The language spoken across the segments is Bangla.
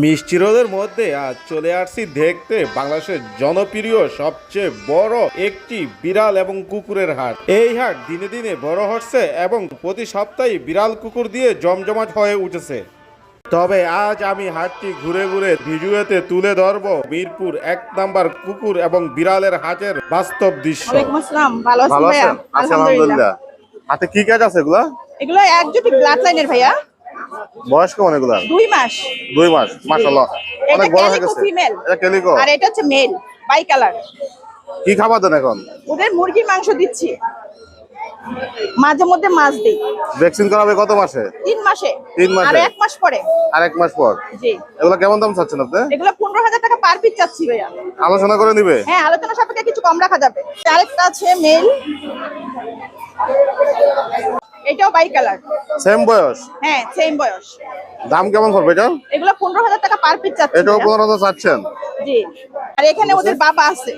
মিষ্টি রোদের মধ্যে আজ চলে আসছি দেখতে বাংলাদেশের জনপ্রিয় সবচেয়ে বড় একটি বিড়াল এবং কুকুরের হাট। এই হাট দিনে দিনে বড় হচ্ছে এবং প্রতি সপ্তাহে বিড়াল কুকুর দিয়ে জমজমাট হয়ে উঠেছে। তবে আজ আমি হাটটি ঘুরে ঘুরে ভিডিওতে তুলে ধরবো মিরপুর ১ নাম্বার কুকুর এবং বিড়ালের হাটের বাস্তব দৃশ্য। ওয়ালাইকুম আসসালাম। ভালো আছেন ভাইয়া? আলহামদুলিল্লাহ। হাতে কি কাজ আছে এগুলা? এগুলো একজোটিক ব্লাড লাইনের ভাইয়া। বয়স কেমন এগুলা? 2 মাস। 2 মাস, মাশাআল্লাহ অনেক বড় হয়ে গেছে। ফিমেল। এটা ক্যালিকো। আর এটা হচ্ছে মেল, বাই কালার। কি খাবার দেন এখন? ওদের মুরগির মাংস দিচ্ছি, মাঝে মধ্যে মাছ দিই। ভ্যাকসিন করাবে কত মাসে? 3 মাসে। 3 মাসে। আর 1 মাস পরে। আর 1 মাস পর। জি। এগুলা কেমন দাম চাচ্ছেন আপনি? এগুলো 15,000 টাকা পার পিস চাচ্ছি ভাইয়া। আলোচনা করে নিবে? হ্যাঁ, আলোচনা সাপেক্ষে কিছু কম রাখা যাবে। আরেকটা আছে মেল, এটাও বাই কালার। সেম বয়স? হ্যাঁ, সেম বয়স। দাম কেমন পড়বে এটা? এগুলো 15,000 টাকা পার পিস চাচ্ছি। এটাও 15,000 চাচ্ছেন? জি। আর এখানে ওদের বাবা আছে।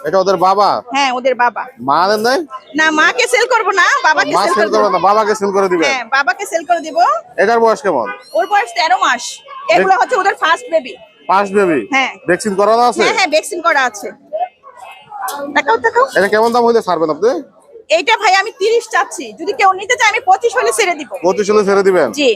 এটা ওদের বাবা? হ্যাঁ, ওদের বাবা। মা দেন নাই? না, মাকে সেল করব না, বাবাকে মা সেল সেল করব। করবে না, বাবাকে সেল করে দিবেন? হ্যাঁ, বাবাকে সেল করে দিব। এটার বয়স কেমন? ওর বয়স 13 মাস। এগুলো হচ্ছে ওদের ফার্স্ট বেবি। First baby? হ্যাঁ। ভ্যাকসিন করানো আছে? হ্যাঁ হ্যাঁ, ভ্যাকসিন করা আছে। দেখাও দেখাও। এটা কেমন দাম হইলে ছাড়বেন আপনি? এইটা ভাই আমি 30 চাচ্ছি, যদি কেউ নিতে চায় আমি 25 হলে ছেড়ে দিব। 25 হলে ছেড়ে দিবেন? জি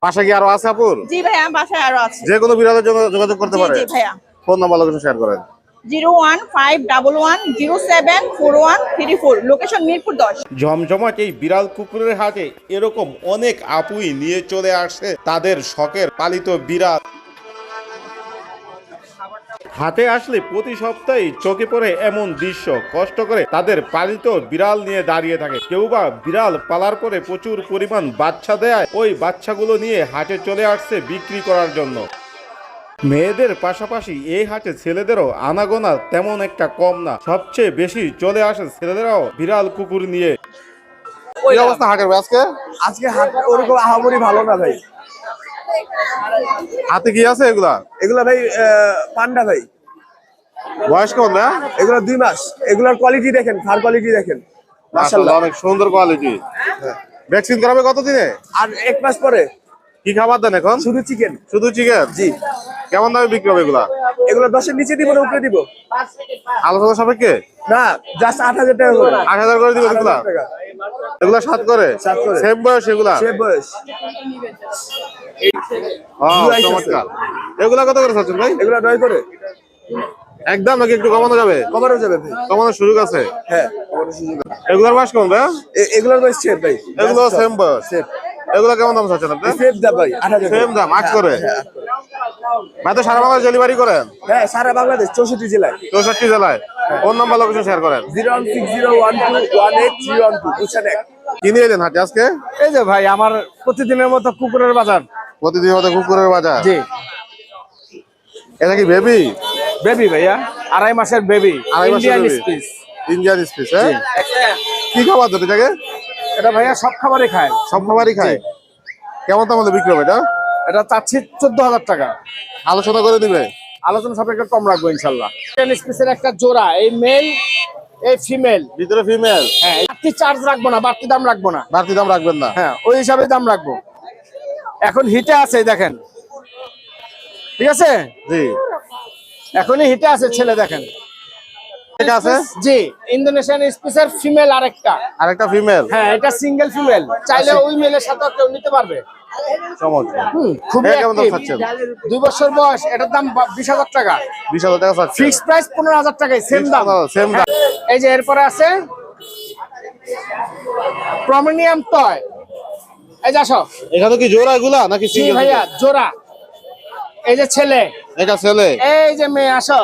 পাশে কি আরো আছে আপুর? জি ভাইয়া, বাসায় আরো আছে। যে কোনো বিড়ালের জন্য যোগাযোগ করতে জি পারে? জি ভাইয়া। ফোন নাম্বার লোকেশন শেয়ার করেন। 01511074134, লোকেশন মিরপুর 10। জমজমাট এই বিড়াল কুকুরের হাটে এরকম অনেক আপুই নিয়ে চলে আসে তাদের শখের পালিত বিড়াল। হাটে আসলে প্রতি সপ্তাহে চোখে পড়ে এমন দৃশ্য, কষ্ট করে তাদের পালিত বিড়াল নিয়ে দাঁড়িয়ে থাকে। কেউ বা বিড়াল পালার পরে প্রচুর পরিমাণ বাচ্চা দেয়, ওই বাচ্চাগুলো নিয়ে হাটে চলে আসছে বিক্রি করার জন্য। মেয়েদের পাশাপাশি এই হাটে ছেলেদেরও আনাগোনা তেমন একটা কম না, সবচেয়ে বেশি চলে আসে ছেলেদেরও বিড়াল কুকুর নিয়ে। কি অবস্থা হাটের আজকে? আজকে হাট ওরকম আহামরি ভালো না ভাই। হাতে কি আছে এগুলা? এগুলা ভাই পান্ডা ভাই। বয়স কেমন না? এগুলা 2 মাস। এগুলার কোয়ালিটি দেখেন, ফার কোয়ালিটি দেখেন, মাশাআল্লাহ অনেক সুন্দর কোয়ালিটি। ভ্যাকসিন করাবে কত দিনে? আর 1 মাস পরে। কি খাবার দেন এখন? শুধু চিকেন। শুধু চিকেন? জি। কেমন দামে বিক্রি হবে এগুলা? এগুলা 10 এর নিচে দিব না উপরে দিব? আলোচনা সাপেক্ষে? না, জাস্ট 8,000 টাকা করে। 8,000 করে দিবেন এগুলা? 8,000 টাকা। এগুলা 7 করে? 7 করে। সেম বয়স এগুলা? সে বয়স। হ্যাঁ, চমৎকার। এগুলা কত করে চাচ্ছেন ভাই? এগুলা 9 করে। একদম নাকি একটু কমানো যাবে? কমানো যাবে ভাই। কমানোর সুযোগ আছে? হ্যাঁ, কমানোর সুযোগ আছে। এগুলার বয়স কেমন ভাই? এগুলার বয়স সেট ভাই। এগুলো সেম বয়স? সেট। এগুলা কেমন দাম চাচ্ছেন আপনি? সেট দা ভাই 8,000। সেম দাম 8 করে? হ্যাঁ। ভাই তো সারা বাংলাদেশ ডেলিভারি করেন? হ্যাঁ, সারা বাংলাদেশ 64 জেলায়। 64 জেলায়? ফোন নাম্বার লোকেশন শেয়ার করেন। 01601218312 বুঝছেন? কি নিয়ে এলেন হাটে আজকে? এই যে ভাই আমার প্রতিদিনের মতো কুকুরের বাজার। প্রতিদিন মতো কুকুরের বাজার? জি। এটা কি বেবি? বেবি ভাইয়া, 2.5 মাসের বেবি। 2.5 মাসের Indian baby? Spice. Indian spice? হ্যাঁ। কি খাবার দেন এটাকে? এটা ভাইয়া সব খাবারই খায়। সব খাবারই খায়? কেমন দাম হলে বিক্রি হবে এটা? এটা চাচ্ছি 14,000 টাকা। আলোচনা করে দিবে? আলোচনা সাপেক্ষে কম রাখবো ইনশাল্লাহ। ইন্ডিয়ান স্পিসের একটা জোড়া, এই মেল এই ফিমেল। ভিতরে ফিমেল? হ্যাঁ, বাড়তি চার্জ রাখবো না, বাড়তি দাম রাখবো না। বাড়তি দাম রাখবেন না? হ্যাঁ, ওই হিসাবে দাম রাখবো। এখন হিটে আছে দেখেন, ঠিক আছে? জি। এখনই হিটে আছে ছেলে দেখেন। এটা আছে? জি, ইন্দোনেশিয়ান স্পিসের ফিমেল আরেকটা। আরেকটা ফিমেল? হ্যাঁ, এটা সিঙ্গেল ফিমেল, চাইলে ওই মেলের সাথে কেউ নিতে পারবে। চমৎকার। খুবই এটা কেমন দাম active। চাচ্ছেন? 2 বছর বয়স, এটার দাম 20,000 টাকা। 20,000 টাকা চাচ্ছেন? ফিক্সড প্রাইস 15,000 টাকায়, সেম দাম। সেম দাম? এই যে এরপরে আছে প্রমিনিয়াম টয়। এই যে আসো। এখানে কি জোড়া এগুলা নাকি জি সিঙ্গেল? ভাইয়া, জোড়া। এই যে ছেলে, এটা ছেলে? এই যে মেয়ে, আসো।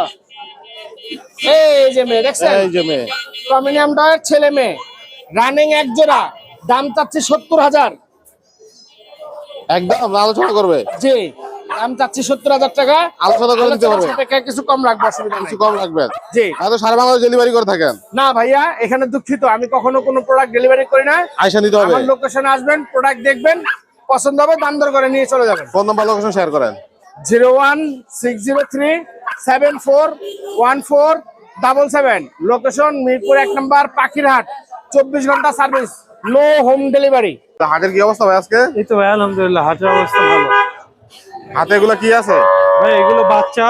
এই যে মেয়ে, দেখছেন? এই যে মেয়ে। প্রমিনিয়াম টয়ের ছেলে মেয়ে, রানিং এক জোড়া। দাম চাচ্ছি 70,000। একদম আলোচনা করবে? জি, দাম চাচ্ছি 70,000 টাকা। আলোচনা করে দিতে পারবে? সাপেক্ষে কিছু কম রাখবো, অসুবিধা কিছু নেই। কম রাখবেন? জি। তো সারা বাংলাদেশ ডেলিভারি করে থাকেন? না ভাইয়া, এখানে দুঃখিত, আমি কখনো কোনো প্রোডাক্ট ডেলিভারি করি না। আয়সা নিতে হবে? আমার লোকেশনে আসবেন, প্রোডাক্ট দেখবেন, পছন্দ হবে দাম দর করে নিয়ে চলে যাবেন। ফোন নাম্বার লোকেশন শেয়ার করেন। 01603741477, লোকেশন মিরপুর 1 নম্বর পাখিরহাট। 24 ঘন্টা সার্ভিস, নো হোম ডেলিভারি। হাটের কি অবস্থা ভাই আজকে? এই তো ভাই আলহামদুলিল্লাহ, হাটের অবস্থা ভালো। হাতে এগুলা কি আছে? ভাই এগুলো বাচ্চা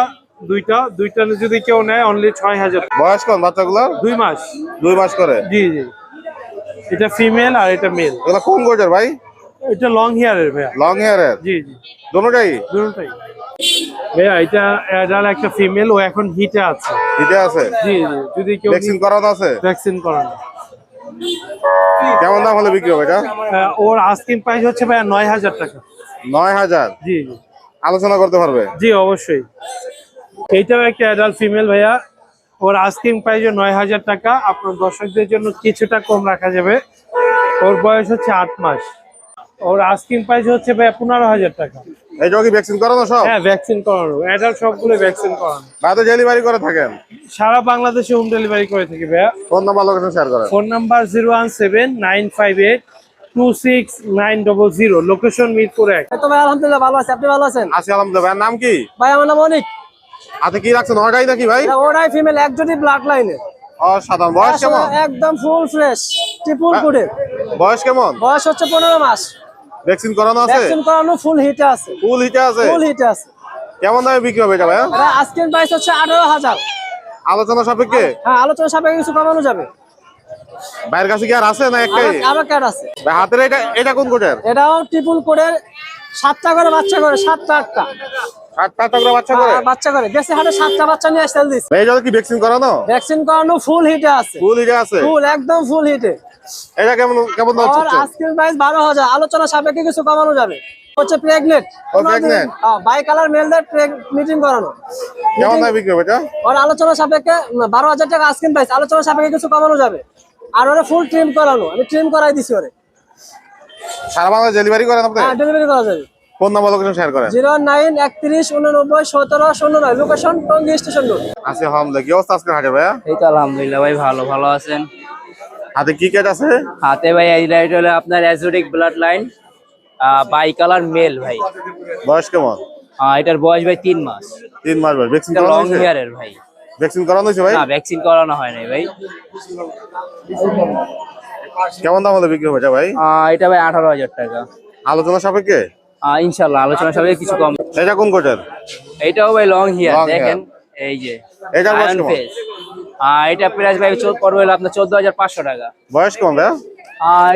দুইটা দুইটা যদি কেউ নেয় অনলি 6000। বয়স কোন বাচ্চাগুলোর? 2 মাস। 2 মাস করে। জি জি, এটা ফিমেল আর এটা মেল। এগুলা কোন গোটের ভাই? এটা লং হেয়ারের ভাইয়া। লং হেয়ারের? জি জি, দুটোটাই? দুটোটাই ভাইয়া। এটা অ্যাডাল্ট একটা ফিমেল, ও এখন হিটে আছে। হিটে আছে? জি জি, যদি কেউ ভ্যাকসিন করানো আছে? ভ্যাকসিন করানো। কেমন দাম হলে বিক্রি হবে এটা? ওর আস্কিং প্রাইস হচ্ছে ভাইয়া 9000 টাকা। 9000? জি জি আলোচনা করতে পারবে? জি অবশ্যই। এইটাও একটা অ্যাডাল্ট ফিমেল ভাইয়া, ওর আস্কিং প্রাইস 9000 টাকা। আপনার দর্শকদের জন্য কিছুটা কম রাখা যাবে। ওর বয়স হচ্ছে 8 মাস। ওর আস্কিং প্রাইস হচ্ছে ভাইয়া 15000 টাকা। এইটাও কি ভ্যাকসিন করানো সব? হ্যাঁ ভ্যাকসিন করানো, অ্যাডাল্ট সবগুলো ভ্যাকসিন করানো। বাইরে ডেলিভারি করে থাকেন? সারা বাংলাদেশে হোম ডেলিভারি করে থাকি ভাইয়া। ফোন নাম্বার লোকেশন শেয়ার করেন। Phone number 017958269000, location Mirpur 1। তো ভাই আলহামদুলিল্লাহ ভালো আছে, আপনি ভালো আছেন? আছি আলহামদুলিল্লাহ। ভাইয়ের নাম কি? ভাই আমার নাম অনিক। হাতে কি রাখছেন? ওটাই নাকি ভাই? ওরাই ফিমেল, একজনই ব্লাড লাইনে, অসাধারণ। বয়স কেমন? একদম ফুল ফ্রেশ ট্রিপল কোডের। বয়স কেমন? বয়স হচ্ছে 15 মাস। ভ্যাকসিন করানো আছে? ভ্যাকসিন করানো, ফুল হিটে আছে। ফুল হিটে আছে? ফুল হিটে আছে। কেমন দামে বিক্রি হবে এটা ভাইয়া? এটা আজকের প্রাইস হচ্ছে 18000। আলোচনা সাপেক্ষে? হ্যাঁ আলোচনা সাপেক্ষে কিছু কমানো যাবে। ভাইয়ের কাছে কি আর আছে না একটাই? আরো ক্যাট আছে। ভাই হাতের এটা এটা কোন কোটের? এটাও ট্রিপল কোডের, 7টা করে বাচ্চা করে, 7টা 8টা 8টা করে বাচ্চা করে? বাচ্চা করে গেছে হাটে, 7টা বাচ্চা নিয়ে সেল দিছে। ভাই এটা কি ভ্যাকসিন করানো? ভ্যাকসিন করানো, ফুল হিটে আছে। ফুল হিটে আছে? ফুল একদম ফুল হিটে। এটা কেমন কেমন দাম আর হচ্ছে? আজকের প্রাইস 12000, আলোচনা সাপেক্ষে কিছু কমানো যাবে। হচ্ছে প্রেগনেন্ট, ও pregnant? বাই কালার মেলদের মিটিং করানো। কেমন দামে বিক্রি হবে এটা? আর আলোচনা সাপেক্ষে 12000 টাকা আজকের প্রাইস, আলোচনা সাপেক্ষে কিছু কমানো যাবে। আর ওরা ফুল ট্রিম করানো, আমি ট্রিম করাই দিছি ওরে। সারা বাংলা ডেলিভারি করেন আপনি? হ্যাঁ ডেলিভারি করা যাবে। ফোন নাম্বার লোকেশন শেয়ার করেন। 0931891709, লোকেশন টঙ্গী স্টেশন রোড। আছি আলহামদুলিল্লাহ। কি অবস্থা আজকে হাটে ভাইয়া? এই তো আলহামদুলিল্লাহ ভাই, ভালো ভালো আছেন? হাতে কি কেট আছে? হাতে ভাই এই লাইট হলো আপনার exotic blood line, bicolour male ভাই। বয়স কেমন? এটার বয়স ভাই 3 মাস। 3 মাস ভাই। ভ্যাকসিন এটা করানো লং হয়েছে? হেয়ারের ভাই। ভ্যাকসিন করানো হয়েছে ভাই? না ভ্যাকসিন করানো হয় নাই ভাই। কেমন দাম হলে বিক্রি হবে এটা ভাই? এটা ভাই 18000 টাকা। আলোচনা সাপেক্ষে? ইনশাআল্লাহ আলোচনা সাপেক্ষে কিছু কম। এটা কোন কোটের? এইটাও ভাই লং হেয়ার, Long দেখেন এই যে এটার বয়স আয়রন কেমন? ফেস। এটা প্রাইস ভাই পড়বে হলো আপনার 14500 টাকা। বয়স কেমন ভাইয়া?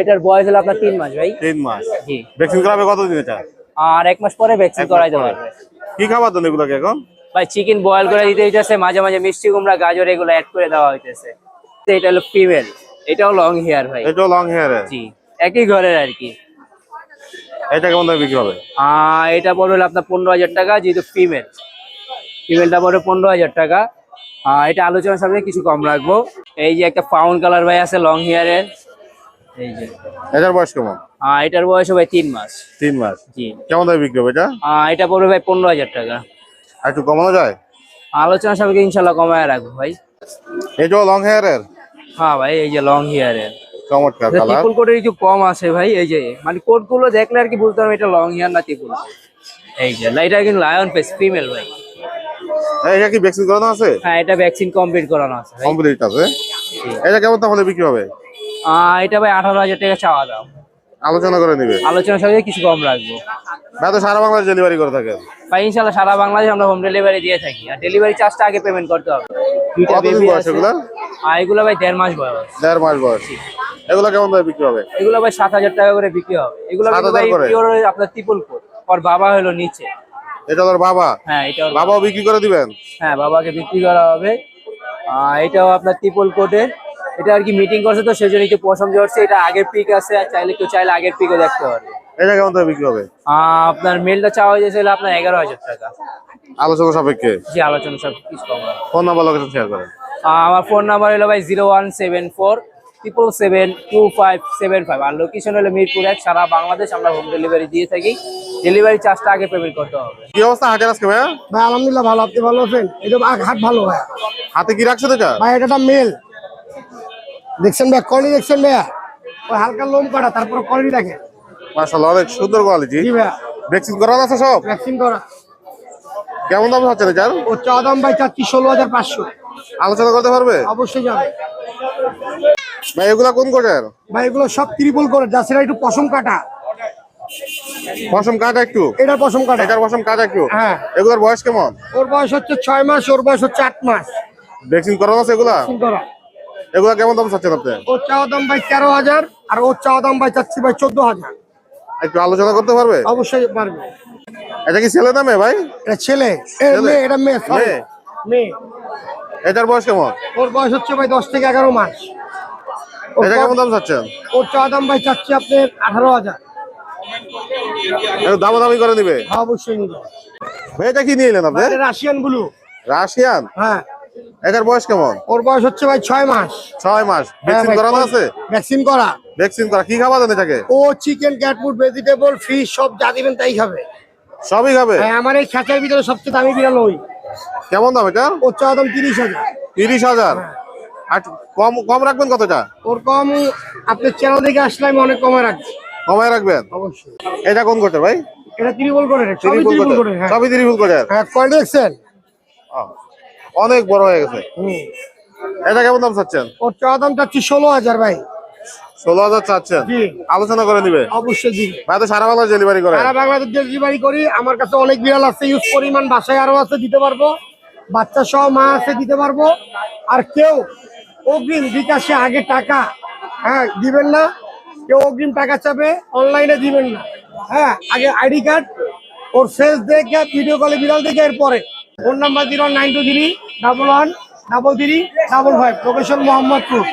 এটার বয়স হলো আপনার 3 মাস ভাই। 3 মাস। জি। ভ্যাকসিন করাবে কতদিন এটা? আর 1 মাস পরে ভ্যাকসিন 1 মাস করাইতে পরে। পারবে। কি খাবার দেন এগুলোকে এখন? ভাই চিকেন বয়েল করে দিতে হইতেছে, মাঝে মাঝে মিষ্টি কুমড়া গাজর এগুলো অ্যাড করে দেওয়া হইতেছে। এটা হলো ফিমেল, এটাও লং হেয়ার ভাই। এটাও লং হেয়ারের? জি, একই ঘরের আর কি। এটা কেমন দামে বিক্রি হবে? এটা পড়বে হলো আপনার 15000 টাকা, যেহেতু ফিমেল। ফিমেলটা পড়বে 15000 টাকা। এটা আলোচনার সামনে কিছু কম রাখবো। এই যে একটা ফাউন্ড কালার ভাই আছে লং হেয়ারের, এই যে এটার বয়স কেমন? এটার বয়স ভাই 3 মাস। 3 মাস। জি। কেমন দামে বিক্রি হবে এটা? এটা পড়বে ভাই 15000 টাকা। আর একটু কমানো যায়? আলোচনার সামনে ইনশাল্লাহ কমায় রাখবো ভাই। এটাও লং হেয়ারের? হ্যাঁ ভাই, এই যে লং হেয়ারের চমৎকার কালার। ট্রিপল কোটের একটু কম আছে ভাই। এই যে মানে কোট গুলো দেখলে আর কি বুঝতে পারবে এটা লং হেয়ার না ট্রিপল। এই যে এটা কিন্তু লায়ন ফেস ফিমেল ভাই। এটা কি ভ্যাকসিন করানো আছে? হ্যাঁ এটা ভ্যাকসিন কমপ্লিট করানো আছে ভাই। কমপ্লিট আছে। এটা কেমন দাম হলে বিক্রি হবে? এটা ভাই 18000 টাকা চাওয়া দাম। আলোচনা করে নিবে? আলোচনার সাথে কিছু কম রাখবো ভাই। তো সারা বাংলাদেশ ডেলিভারি করে থাকেন? ভাই ইনশাআল্লাহ সারা বাংলাদেশে আমরা হোম ডেলিভারি দিয়ে থাকি। আর ডেলিভারি চার্জটা আগে পেমেন্ট করতে হবে। দুইটা কতদিন বেবি বয়স আছে। এগুলা? এগুলো ভাই 1.5 মাস বয়স। 1.5 মাস বয়স। এগুলো কেমন দামে বিক্রি হবে? এগুলো ভাই 7000 টাকা করে বিক্রি হবে। এগুলো কিন্তু 7000 ভাই করে? পিওর আপনার ট্রিপল কোট। ওর বাবা হলো নিচে। এটা তোর বাবা? হ্যাঁ এটা ওর বাবাও বিক্রি করে দিবেন? হ্যাঁ বাবাকে বিক্রি করা হবে। এটাও আপনার ট্রিপল কোটে। এটা আর কি মিটিং করছে তো সেজন্য একটু পছন্দ হচ্ছে। এটা আগের পিক আছে, আর চাইলে কেউ চাইলে আগের পিকও দেখতে পারবে। এটা কেমন দামে বিক্রি হবে? আপনার মেলটা চাওয়া হয়েছিল আপনার 11000 টাকা। আলোচনা সাপেক্ষে? জি আলোচনা সব কিছু কম হবে। ফোন নাম্বার লোকেশন শেয়ার করেন। আমার ফোন নাম্বার হলো ভাই 01747772575। আর লোকেশন হলো মিরপুর 1। সারা বাংলাদেশ আমরা হোম ডেলিভারি দিয়ে থাকি। ডেলিভারি চার্জটা আগে পেমেন্ট করতে হবে। কি অবস্থা হাটের আজকে ভাইয়া? ভাই আলহামদুলিল্লাহ ভালো, আপনি ভালো আছেন? এটা হাট ভালো ভাই। হাতে কি রাখছো এটা? ভাই এটা মেল দেখছেন ভাই, কোয়ালিটি দেখছেন ভাই, ওই হালকা লোম কাটা, তারপর কোয়ালিটি দেখেন। মাশাআল্লাহ অনেক সুন্দর কোয়ালিটি। জি ভাই, ভ্যাকসিন করানো আছে সব? ভ্যাকসিন করা। কেমন দাম হচ্ছে এটার? ও চা দাম ভাই চাচ্ছি 16500। আলোচনা করতে পারবে? অবশ্যই যাবে ভাই এগুলা কোন কোটের? ভাই। এগুলো সব ত্রিপল করে, যা সেটা একটু পশম কাটা, পশম কাটা একটু, এটা পশম কাটা। এটার পশম কাটা একটু। হ্যাঁ। এগুলোর বয়স কেমন? ওর বয়স হচ্ছে 6 মাস, ওর বয়স হচ্ছে 8 মাস। ভ্যাকসিন করানো আছে এগুলা? করা। এগুলা কেমন দাম চাচ্ছেন আপনি? ওর চাওয়া দাম ভাই 13,000, আর ওর চাওয়া দাম ভাই চাচ্ছি ভাই 14,000। একটু আলোচনা করতে পারবে? অবশ্যই পারবে। এটা কি ছেলে না মেয়ে ভাই? এটা ছেলে, ছেলে? মেয়ে, এটা মেয়ে, sorry। মেয়ে? মেয়ে। এটার বয়স কেমন? ওর বয়স হচ্ছে ভাই 10 থেকে 11 মাস। ওর এটা কেমন দাম চাচ্ছেন? ওর চাওয়া দাম ভাই চাচ্ছি আপনার 18,000। একটু দামাদামি করে নিবে? হ্যাঁ, অবশ্যই নিবে। ভাই এটা কি নিয়ে এলেন আপনি? এটা রাশিয়ান ব্লু। রাশিয়ান? হ্যাঁ। এটার বয়স কেমন? ওর বয়স হচ্ছে ভাই 6 মাস। 6 মাস। ভ্যাকসিন করানো আছে? ভ্যাকসিন করা। ভ্যাকসিন করা। কি খাবার দেন এটাকে? ও chicken, cat food, vegetable, fish সব যা দিবেন তাই খাবে। সবই খাবে? হ্যাঁ, আমার এই খাঁচার ভিতরে সবচেয়ে দামি বিড়াল ওই। কেমন দাম এটা? ওর চাওয়া দাম 30,000। 30,000? আর কম কম রাখবেন কতটা? ওর কম আপনার চ্যানেল থেকে আসলে আমি অনেক কমে রাখছি। কমায় রাখবেন? অবশ্যই। এটা কোন কোটের ভাই? এটা ত্রিপল করে, সবই ত্রিপুল ত্রিপল করে। কোটের? হ্যাঁ, সবই ত্রিপুল কোটের? হ্যাঁ, কয়টা দেখছেন? অনেক বড় হয়ে গেছে। হুম। এটা কেমন দাম চাচ্ছেন? ওর চাওয়া দাম চাচ্ছি 16,000 ভাই। 16,000 চাচ্ছেন? জি। আলোচনা করে নিবে? অবশ্যই দিবে। ভাই তো সারা বাংলা ডেলিভারি করে? সারা বাংলাদেশ ডেলিভারি করি। আমার কাছে অনেক বিড়াল আছে, ইউজ পরিমাণ বাসায় আরো আছে, দিতে পারবো। বাচ্চা সহ মা আছে, দিতে পারবো। আর কেউ অগ্রিম বিকাশে আগে টাকা দিবেন না, কেউ অগ্রিম টাকা চাবে অনলাইনে দিবেন না। হ্যাঁ, আগে আইডি কার্ড, ওর ফেস দেখে ভিডিও কলে বিড়াল দেখে এরপরে। Phone number 0923 11 33 55, location Mohammadpur.